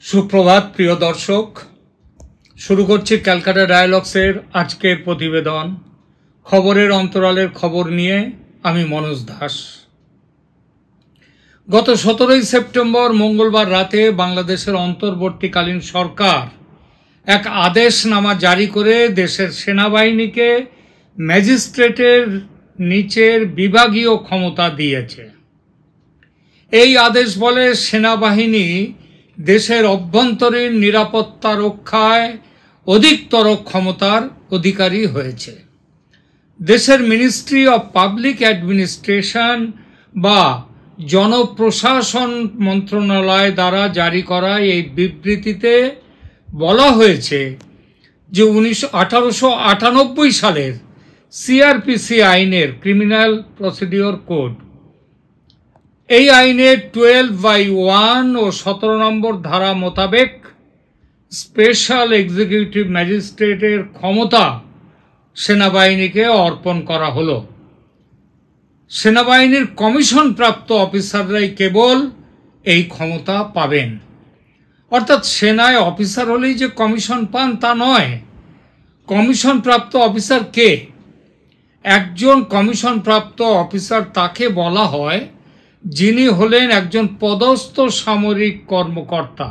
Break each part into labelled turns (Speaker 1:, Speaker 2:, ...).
Speaker 1: সুপ্রভাত প্রিয় দর্শক, শুরু করছি ক্যালকাটা ডায়ালগসের আজকের প্রতিবেদন। খবরের অন্তরালের খবর নিয়ে আমি মনোজ দাস। গত 17 সেপ্টেম্বর মঙ্গলবার রাতে বাংলাদেশের অন্তর্বর্তীকালীন সরকার এক আদেশনামা জারি করে দেশের সেনাবাহিনীকে ম্যাজিস্ট্রেটের নিচের বিভাগীয় ক্ষমতা দিয়েছে। এই আদেশ বলে সেনাবাহিনী দেশের অভ্যন্তরীণ নিরাপত্তা রক্ষায় অধিকতর ক্ষমতার অধিকারী হয়েছে। দেশের মিনিস্ট্রি অব পাবলিক অ্যাডমিনিস্ট্রেশন বা জনপ্রশাসন মন্ত্রণালয় দ্বারা জারি করা এই বিবৃতিতে বলা হয়েছে যে 1898 সালের সিআরপিসি আইনের ক্রিমিনাল প্রসিডিওর কোড, এই আইনের 12/1 ও 17 নম্বর ধারা মোতাবেক স্পেশাল এক্সিকিউটিভ ম্যাজিস্ট্রেটের ক্ষমতা সেনাবাহিনীকে অর্পণ করা হলো। সেনাবাহিনীর কমিশন প্রাপ্ত অফিসাররাই কেবল এই ক্ষমতা পাবেন। অর্থাৎ সেনায় অফিসার হলেই যে কমিশন পান তা নয়। কমিশন প্রাপ্ত অফিসার কে? একজন কমিশন প্রাপ্ত অফিসার তাকে বলা হয় যিনি হলেন একজন পদস্থ সামরিক কর্মকর্তা,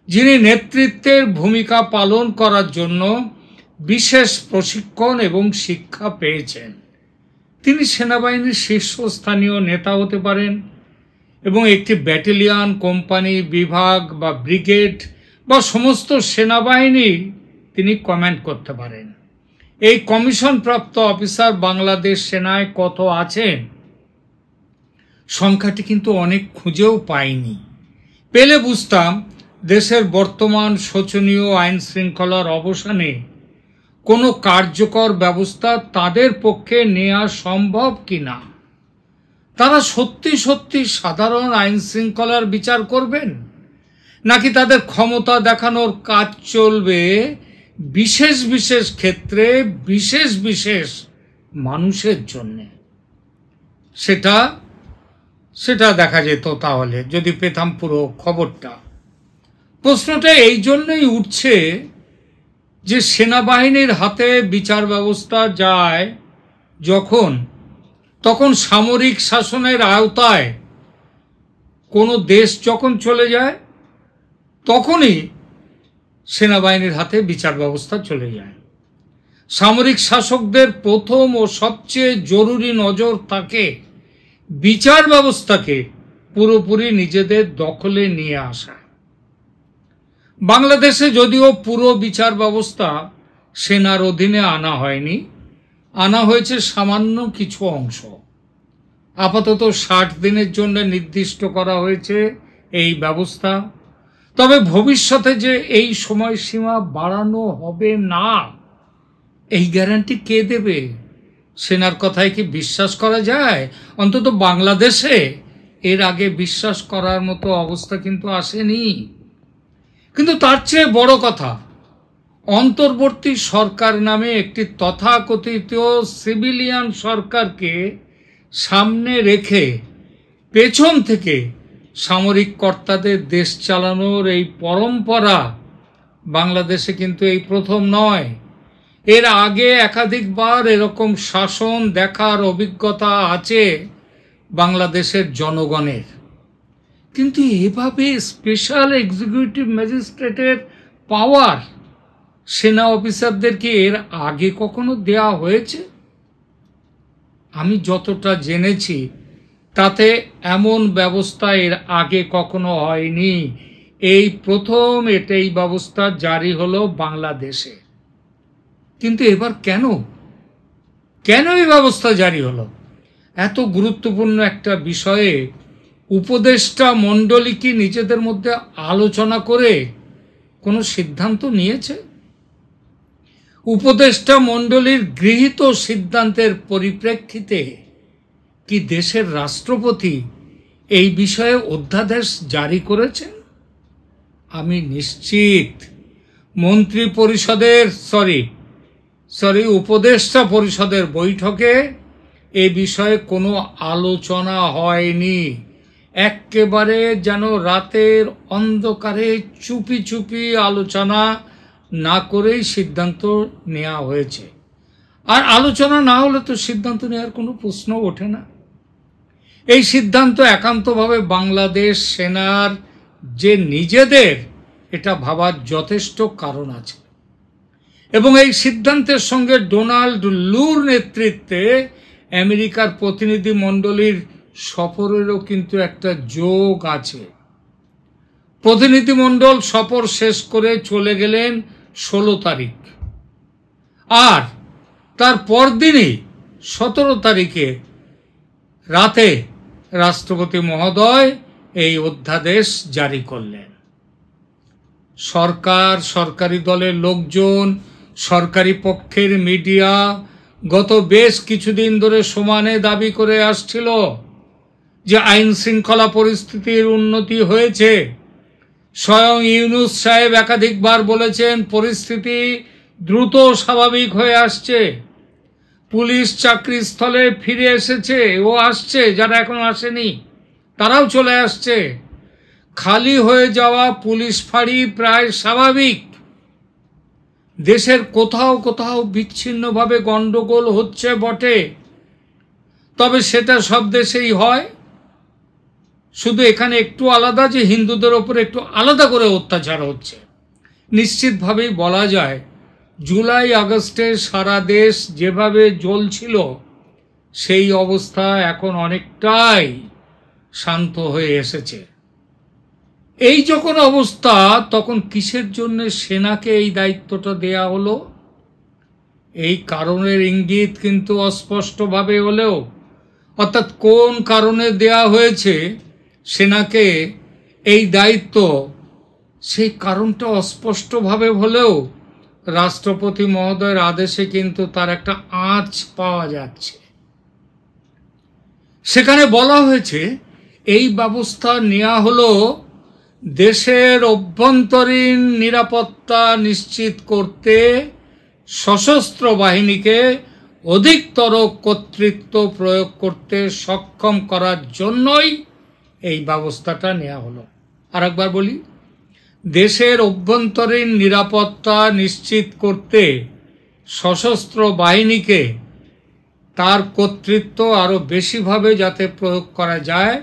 Speaker 1: যিনি নেতৃত্বের ভূমিকা পালন করার জন্য বিশেষ প্রশিক্ষণ এবং শিক্ষা পেয়েছেন। তিনি সেনাবাহিনীর শীর্ষস্থানীয় নেতা হতে পারেন এবং একটি ব্যাটালিয়ন, কোম্পানি, বিভাগ বা ব্রিগেড বা সমস্ত সেনাবাহিনী তিনি কমান্ড করতে পারেন। এই কমিশন প্রাপ্ত অফিসার বাংলাদেশ সেনায় কত আছেন সংখ্যাটি কিন্তু অনেক খুঁজেও পাইনি। পেলে বুঝতাম দেশের বর্তমান শোচনীয় আইন শৃঙ্খলার অবসানে কোনো কার্যকর ব্যবস্থা তাদের পক্ষে নেওয়া সম্ভব কিনা। তারা সত্যি সত্যি সাধারণ আইন শৃঙ্খলার বিচার করবেন, নাকি তাদের ক্ষমতা দেখানোর কাজ চলবে বিশেষ বিশেষ ক্ষেত্রে বিশেষ বিশেষ মানুষের জন্যে। সেটা দেখা যেত তাহলে যদি পেতাম পুরো খবরটা। প্রশ্নটা এই জন্যই উঠছে যে সেনাবাহিনীর হাতে বিচার ব্যবস্থা যায় তখন সামরিক শাসনের আওতায় কোনো দেশ যখন চলে যায় তখনই সেনাবাহিনীর হাতে বিচার ব্যবস্থা চলে যায়। সামরিক শাসকদের প্রথম ও সবচেয়ে জরুরি নজর থাকে বিচার ব্যবস্থাকে পুরোপুরি নিজেদের দখলে নিয়ে আসা। বাংলাদেশে যদিও পুরো বিচার ব্যবস্থা সেনার অধীনে আনা হয়নি, আনা হয়েছে সামান্য কিছু অংশ। আপাতত 60 দিনের জন্য নির্দিষ্ট করা হয়েছে এই ব্যবস্থা। তবে ভবিষ্যতে যে এই সময়সীমা বাড়ানো হবে না, এই গ্যারান্টি কে দেবে? সেনার কথায় কি বিশ্বাস করা যায়? অন্তত বাংলাদেশে এর আগে বিশ্বাস করার মতো অবস্থা কিন্তু আসেনি। কিন্তু তার চেয়ে বড় কথা, অন্তর্বর্তী সরকার নামে একটি তথাকথিত সিভিলিয়ান সরকারকে সামনে রেখে পেছন থেকে সামরিক কর্তাদের দেশ চালানোর এই পরম্পরা বাংলাদেশে কিন্তু এই প্রথম নয়। এর আগে একাধিকবার এরকম শাসন দেখার অভিজ্ঞতা আছে বাংলাদেশের জনগণের। কিন্তু এভাবে স্পেশাল এক্সিকিউটিভ ম্যাজিস্ট্রেটের পাওয়ার সেনা অফিসারদেরকে এর আগে কখনো দেয়া হয়েছে? আমি যতটা জেনেছি তাতে এমন ব্যবস্থা এর আগে কখনো হয়নি। এই প্রথম এই ব্যবস্থা জারি হলো বাংলাদেশে। কিন্তু এবার কেন এই ব্যবস্থা জারি হলো? এত গুরুত্বপূর্ণ একটা বিষয়ে উপদেষ্টা মণ্ডলী কি নিজেদের মধ্যে আলোচনা করে কোনো সিদ্ধান্ত নিয়েছে? উপদেষ্টা মণ্ডলীর গৃহীত সিদ্ধান্তের পরিপ্রেক্ষিতে কি দেশের রাষ্ট্রপতি এই বিষয়ে অধ্যাদেশ জারি করেছেন? আমি নিশ্চিত মন্ত্রী পরিষদের উপদেষ্টা পরিষদের বৈঠকে এ বিষয়ে কোনো আলোচনা হয়নি। একেবারে যেন রাতের অন্ধকারে চুপি চুপি আলোচনা না করেই সিদ্ধান্ত নেওয়া হয়েছে। আর আলোচনা না হলে তো সিদ্ধান্ত নেওয়ার কোনো প্রশ্ন ওঠে না। এই সিদ্ধান্ত একান্তভাবে বাংলাদেশ সেনার যে নিজেদের, এটা ভাবার যথেষ্ট কারণ আছে। এবং এই সিদ্ধান্তের সঙ্গে ডোনাল্ড লুর নেতৃত্বে আমেরিকার প্রতিনিধি মণ্ডলীর সফরেরও কিন্তু একটা যোগ আছে। প্রতিনিধি মণ্ডল সফর শেষ করে চলে গেলেন 16 তারিখ, আর তার পরদিনই 17 তারিখে রাতে রাষ্ট্রপতি মহোদয় এই অধ্যাদেশ জারি করলেন। সরকার, সরকারি দলের লোকজন, সরকারি পক্ষের মিডিয়া গত বেশ কিছুদিন ধরে সমানে দাবি করে আসছিল যে আইন শৃঙ্খলা পরিস্থিতির উন্নতি হয়েছে। স্বয়ং ইউনূস সাহেব একাধিকবার বলেছেন পরিস্থিতি দ্রুত স্বাভাবিক হয়ে আসছে, পুলিশ চাকরিস্থলে ফিরে এসেছে ও আসছে, যারা এখন আসেনি তারাও চলে আসছে, খালি হয়ে যাওয়া পুলিশ ফাঁড়ি প্রায় স্বাভাবিক, দেশের কোথাও কোথাও বিচ্ছিন্নভাবে গন্ডগোল হচ্ছে বটে, তবে সেটা সব দেশেই হয়, শুধু এখানে একটু আলাদা যে হিন্দুদের ওপর একটু আলাদা করে অত্যাচার হচ্ছে। নিশ্চিতভাবেই বলা যায় জুলাই আগস্টে সারা দেশ যেভাবে জ্বলছিল সেই অবস্থা এখন অনেকটাই শান্ত হয়ে এসেছে। এই যখন অবস্থা, তখন কিসের জন্য সেনাকে এই দায়িত্বটা দেয়া হলো? এই কারণের ইঙ্গিত কিন্তু অস্পষ্টভাবে হলেও, অর্থাৎ কোন কারণে দেয়া হয়েছে সেনাকে এই দায়িত্ব, সেই কারণটা অস্পষ্টভাবে হলেও রাষ্ট্রপতি মহোদয়ের আদেশে কিন্তু তার একটা আঁচ পাওয়া যাচ্ছে। সেখানে বলা হয়েছে এই ব্যবস্থা নেওয়া হলো দেশের অভ্যন্তরীণ নিরাপত্তা নিশ্চিত করতে সশস্ত্র বাহিনীকে অধিকতর কর্তৃত্ব প্রয়োগ করতে সক্ষম করার জন্যই এই ব্যবস্থাটা নেওয়া হলো। আরেকবার বলি, দেশের অভ্যন্তরীণ নিরাপত্তা নিশ্চিত করতে সশস্ত্র বাহিনীকে তার কর্তৃত্ব আরো বেশিভাবে যাতে প্রয়োগ করা যায়,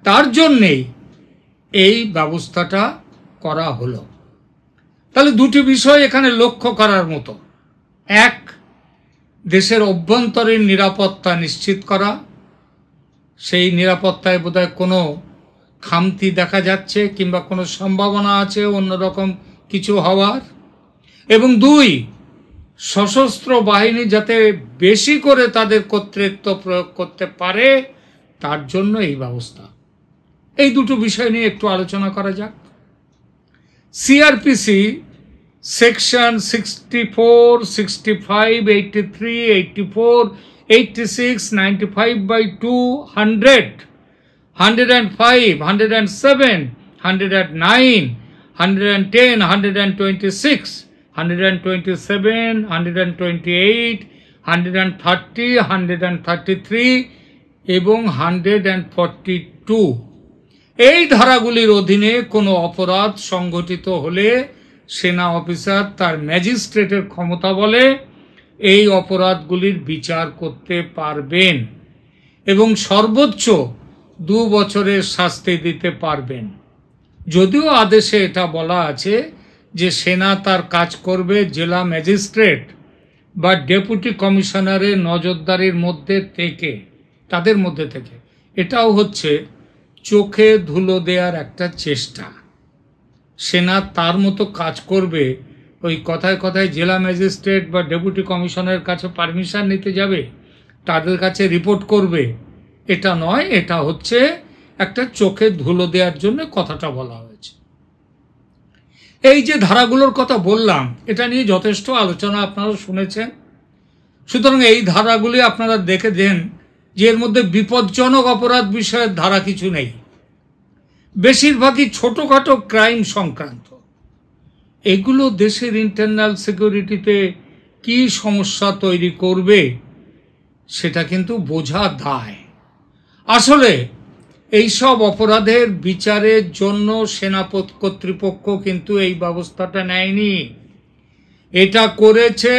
Speaker 1: তার জন্যেই এই ব্যবস্থাটা করা হলো। তাহলে দুটি বিষয় এখানে লক্ষ্য করার মতো। এক, দেশের অভ্যন্তরীণ নিরাপত্তা নিশ্চিত করা, সেই নিরাপত্তায় বোধহয় কোনো খামতি দেখা যাচ্ছে কিংবা কোনো সম্ভাবনা আছে অন্যরকম কিছু হওয়ার। এবং দুই, সশস্ত্র বাহিনী যাতে বেশি করে তাদের কর্তৃত্ব প্রয়োগ করতে পারে, তার জন্য এই ব্যবস্থা। এই দুটো বিষয় নিয়ে একটু আলোচনা করা যাক। সিআরপিসি সেকশন 64, 65, 83, 84, 86, 95/2, 100, 105, 107, 109, 110, 126, 127, 128, 130, 133 এবং 142 এই ধারাগুলির অধীনে কোনো অপরাধ সংঘটিত হলে সেনা অফিসার তার ম্যাজিস্ট্রেটের ক্ষমতা বলে এই অপরাধগুলির বিচার করতে পারবেন এবং সর্বোচ্চ 2 বছরের শাস্তি দিতে পারবেন। যদিও আদেশে এটা বলা আছে যে সেনা তার কাজ করবে জেলা ম্যাজিস্ট্রেট বা ডেপুটি কমিশনারের নজরদারির মধ্যে থেকে, তাদের মধ্যে থেকে। এটাও হচ্ছে চোখে ধুলো দেওয়ার একটা চেষ্টা। সেনা তার মতো কাজ করবে, ওই কথায় কথায় জেলা ম্যাজিস্ট্রেট বা ডেপুটি কমিশনারের কাছে পারমিশন নিতে যাবে, তাদের কাছে রিপোর্ট করবে, এটা নয়। এটা হচ্ছে একটা চোখে ধুলো দেওয়ার জন্য কথাটা বলা হয়েছে। এই যে ধারাগুলোর কথা বললাম, এটা নিয়ে যথেষ্ট আলোচনা আপনারা শুনেছেন। সুতরাং এই ধারাগুলি আপনারা দেখে দেন যে এর মধ্যে বিপজ্জনক অপরাধ বিষয়ের ধারা কিছু নেই, বেশিরভাগই ছোটখাটো ক্রাইম সংক্রান্ত। এগুলো দেশের ইন্টারনাল সিকিউরিটিতে কি সমস্যা তৈরি করবে সেটা কিন্তু বোঝা দায়। আসলে এইসব অপরাধের বিচারের জন্য সেনা কর্তৃপক্ষ কিন্তু এই ব্যবস্থাটা নেয়নি। এটা করেছে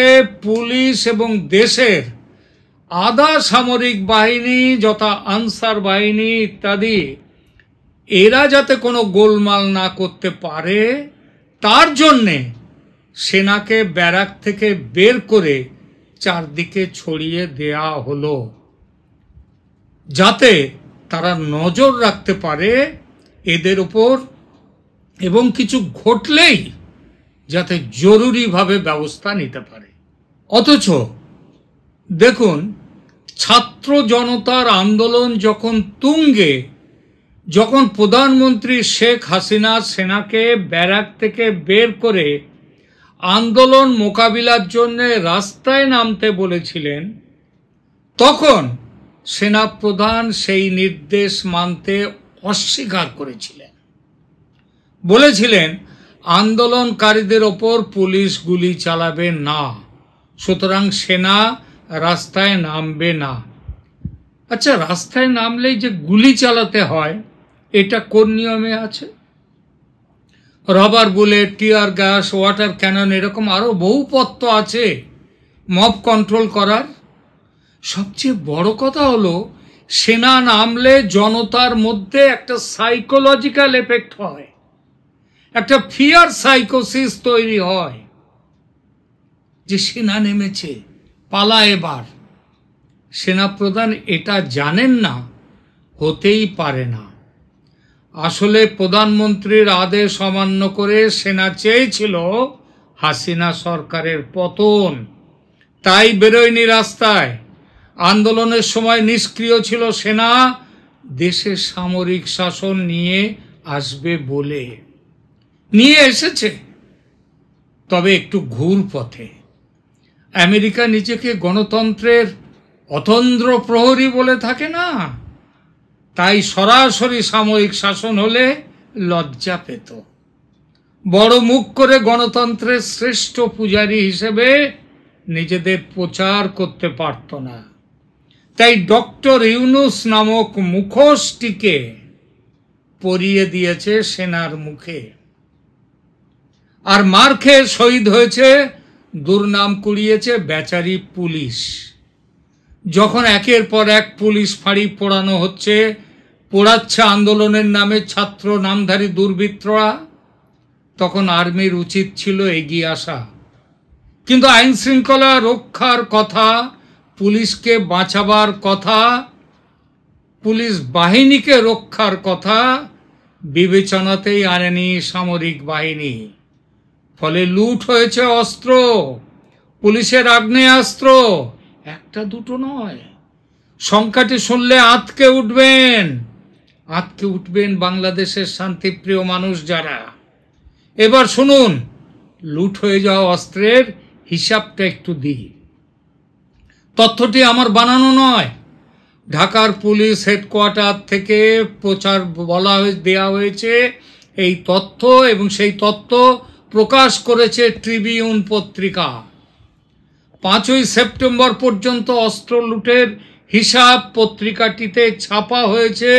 Speaker 1: পুলিশ এবং দেশের আধা সামরিক বাহিনী, যথা আনসার বাহিনী ইত্যাদি, এরা যাতে কোনো গোলমাল না করতে পারে তার জন্যে সেনাকে ব্যারাক থেকে বের করে চারদিকে ছড়িয়ে দেয়া হলো, যাতে তারা নজর রাখতে পারে এদের উপর, এবং কিছু ঘটলেই যাতে জরুরিভাবে ব্যবস্থা নিতে পারে। অথচ দেখুন, ছাত্র জনতার আন্দোলন যখন তুঙ্গে, যখন প্রধানমন্ত্রী শেখ হাসিনা সেনাকে ব্যারাক থেকে বের করে আন্দোলন মোকাবিলার জন্য রাস্তায় নামতে বলেছিলেন, তখন সেনাপ্রধান সেই নির্দেশ মানতে অস্বীকার করেছিলেন। বলেছিলেন আন্দোলনকারীদের ওপর পুলিশ গুলি চালাবে না, সুতরাং সেনা রাস্তায় নামবে না। আচ্ছা, রাস্তায় নামলেই যে গুলি চালাতে হয় এটা কোন নিয়মে আছে? Rubber bullet, tear gas, water cannon, এরকম আরো বহু পথ আছে মব কন্ট্রোল করার। সবচেয়ে বড় কথা হলো, সেনা নামলে জনতার মধ্যে একটা সাইকোলজিক্যাল এফেক্ট হয়, একটা ফিয়ার সাইকোসিস তৈরি হয় যে সেনা নেমেছে, পালা এবার। সেনাপ্রধান এটা জানেন না, হতেই পারে না। আসলে প্রধানমন্ত্রীর আদেশ অমান্য করে সেনা চেয়েছিল হাসিনা সরকারের পতন, তাই বেরোয়নি রাস্তায়। আন্দোলনের সময় নিষ্ক্রিয় ছিল সেনা, দেশে সামরিক শাসন নিয়ে আসবে বলে। নিয়ে এসেছে, তবে একটু ঘুর পথে। আমেরিকা নিজেকে গণতন্ত্রের অতন্দ্র প্রহরী বলে থাকে না, তাই সরাসরি সামরিক শাসন হলে লজ্জা পেত। বড় মুখ করে গণতন্ত্রের শ্রেষ্ঠ পূজারী হিসেবে নিজেদের প্রচার করতে পারত না। তাই ডক্টর ইউনুস নামক মুখোশটিকে পরিয়ে দিয়েছে সেনার মুখে, আর মার খেয়ে শহীদ হয়েছে, দুর্নাম কুড়িয়েছে বেচারি পুলিশ। যখন একের পর এক পুলিশ ফাঁড়ি পোড়ানো হচ্ছে, পোড়াচ্ছে আন্দোলনের নামে ছাত্র নামধারী দুর্বৃত্তরা, তখন আর্মির উচিত ছিল এগিয়ে আসা। কিন্তু আইন শৃঙ্খলা রক্ষার কথা, পুলিশকে বাঁচাবার কথা, পুলিশ বাহিনীকে রক্ষার কথা বিবেচনাতেই আনেনি সামরিক বাহিনী। ফলে লুট হয়েছে অস্ত্র, পুলিশের আগ্নেয়াস্ত্র, একটা দুটো নয়। সংখ্যাটি শুনলে আঁতকে উঠবেন বাংলাদেশের শান্তিপ্রিয় মানুষ যারা। এবার শুনুন, লুট হয়ে যাওয়া অস্ত্রের হিসাবটা একটু দিই। তথ্যটি আমার বানানো নয়, ঢাকার পুলিশ হেডকোয়ার্টার থেকে প্রচার দেয়া হয়েছে এই তথ্য, এবং সেই তথ্য প্রকাশ করেছে ট্রিবিউন পত্রিকা। 5ই সেপ্টেম্বর পর্যন্ত অস্ত্র লুটের হিসাব পত্রিকাটিতে ছাপা হয়েছে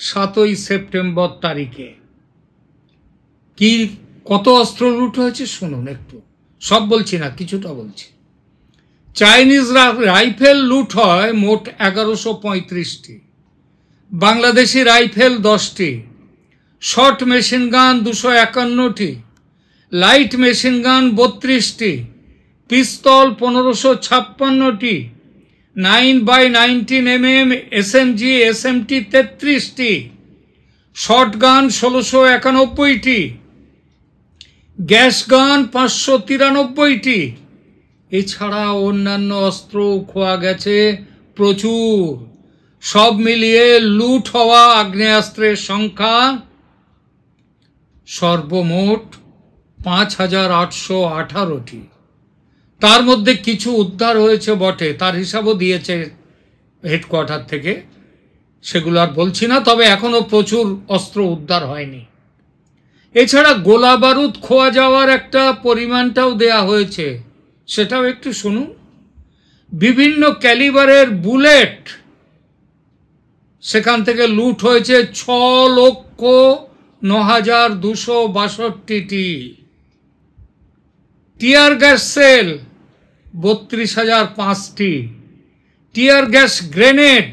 Speaker 1: 7ই সেপ্টেম্বর তারিখে। কত অস্ত্র লুট হয়েছে শুনুন একটু, সব বলছি না, কিছুটা বলছি। চাইনিজ রাইফেল লুট হয় মোট 1135টি, বাংলাদেশি রাইফেল 10টি, শর্ট মেশিন গান 251টি, লাইট মেশিন গান 32টি, পিস্তল 1556টি, 9x19 mm SMG SMT 33টি, শর্ট গান 1691টি, গ্যাস গান 593টি। এছাড়া অন্যান্য অস্ত্র খোয়া গেছে প্রচুর। সব মিলিয়ে লুট হওয়া আগ্নেয়াস্ত্রের সংখ্যা সর্বমোট 5818টি। তার মধ্যে কিছু উদ্ধার হয়েছে বটে, তার হিসাবও দিয়েছে হেডকোয়ার্টার থেকে, সেগুলো আর বলছি না। তবে এখনো প্রচুর অস্ত্র উদ্ধার হয়নি। এছাড়া গোলা বারুদ খোয়া যাওয়ার একটা পরিমাণটাও দেয়া হয়েছে, সেটাও একটু শুনুন। বিভিন্ন ক্যালিবারের বুলেট সেখান থেকে লুট হয়েছে 6,09,262টি। টিয়ার গ্যাস সেল 32,005টি। টিয়ার গ্যাস গ্রেনেড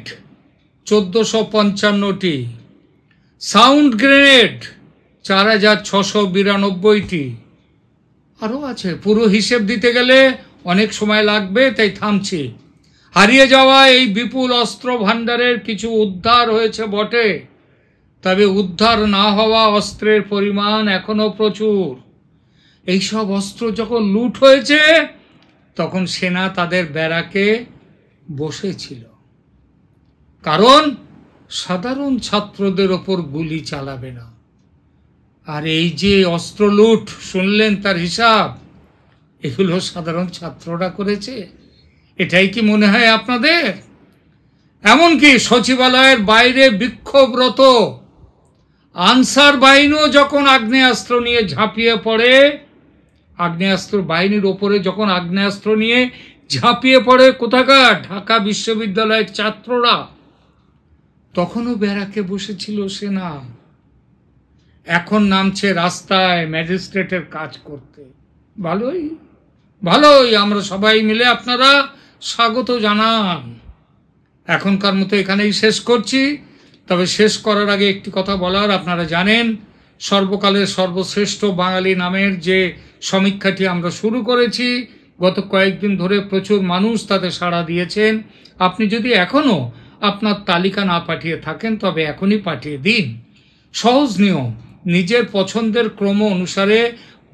Speaker 1: 1455টি। সাউন্ড গ্রেনেড 4,692টি। আরও আছে, পুরো হিসেব দিতে গেলে অনেক সময় লাগবে, তাই থামছি। হারিয়ে যাওয়া এই বিপুল অস্ত্র ভাণ্ডারের কিছু উদ্ধার হয়েছে বটে, তবে উদ্ধার না হওয়া অস্ত্রের পরিমাণ এখনো প্রচুর। এইসব অস্ত্র যখন লুট হয়েছে তখন সেনা তাদের ব্যারাকে বসেছিল, কারণ সাধারণ ছাত্রদের ওপর গুলি চালাবে না। আর এই যে অস্ত্র লুট শুনলেন, তার হিসাব এগুলো সাধারণ ছাত্ররা করেছে, এটাই কি মনে হয় আপনাদের? এমনকি সচিবালয়ের বাইরে বিক্ষোভরত আনসার বাহিনীও যখন আগ্নেয়াস্ত্র নিয়ে ঝাঁপিয়ে পড়ে, আগ্নেয়াস্ত্র বাহিনীর ওপরে যখন আগ্নেয়াস্ত্র নিয়ে ঝাঁপিয়ে পড়ে কোথাকার ঢাকা বিশ্ববিদ্যালয়ের ছাত্ররা, তখনও ব্যারাকে বসেছিল সেনা। এখন নামছে রাস্তায় ম্যাজিস্ট্রেটের কাজ করতে। ভালোই ভালোই, আমরা সবাই মিলে আপনারা স্বাগত জানান। এখনকার মতো এখানেই শেষ করছি। তবে শেষ করার আগে একটি কথা বলার, আপনারা জানেন সর্বকালের সর্বশ্রেষ্ঠ বাঙালি নামের যে সমীক্ষাটি আমরা শুরু করেছি, গত কয়েকদিন ধরে প্রচুর মানুষ তাতে সাড়া দিয়েছেন। আপনি যদি এখনও আপনার তালিকা না পাঠিয়ে থাকেন তবে এখনই পাঠিয়ে দিন। সহজ নিয়ম, নিজের পছন্দের ক্রম অনুসারে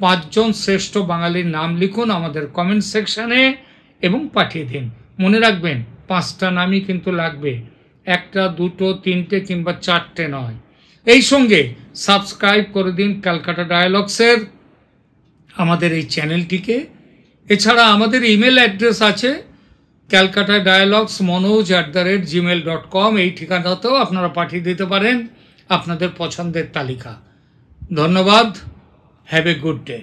Speaker 1: 5 জন শ্রেষ্ঠ বাঙালির নাম লিখুন আমাদের কমেন্ট সেকশনে এবং পাঠিয়ে দিন। মনে রাখবেন 5টা নামই কিন্তু লাগবে, 1টা 2টো 3টে কিংবা 4টে নয়। এই সঙ্গে সাবস্ক্রাইব করে দিন ক্যালকাটা ডায়ালগসের আমাদের এই চ্যানেলটিকে। এছাড়া আমাদের ইমেল অ্যাড্রেস আছে calcatadialogsmanoj@gmail.com। এই ঠিকানাতেও আপনারা পাঠিয়ে দিতে পারেন আপনাদের পছন্দের তালিকা। ধন্যবাদ। Have a good day.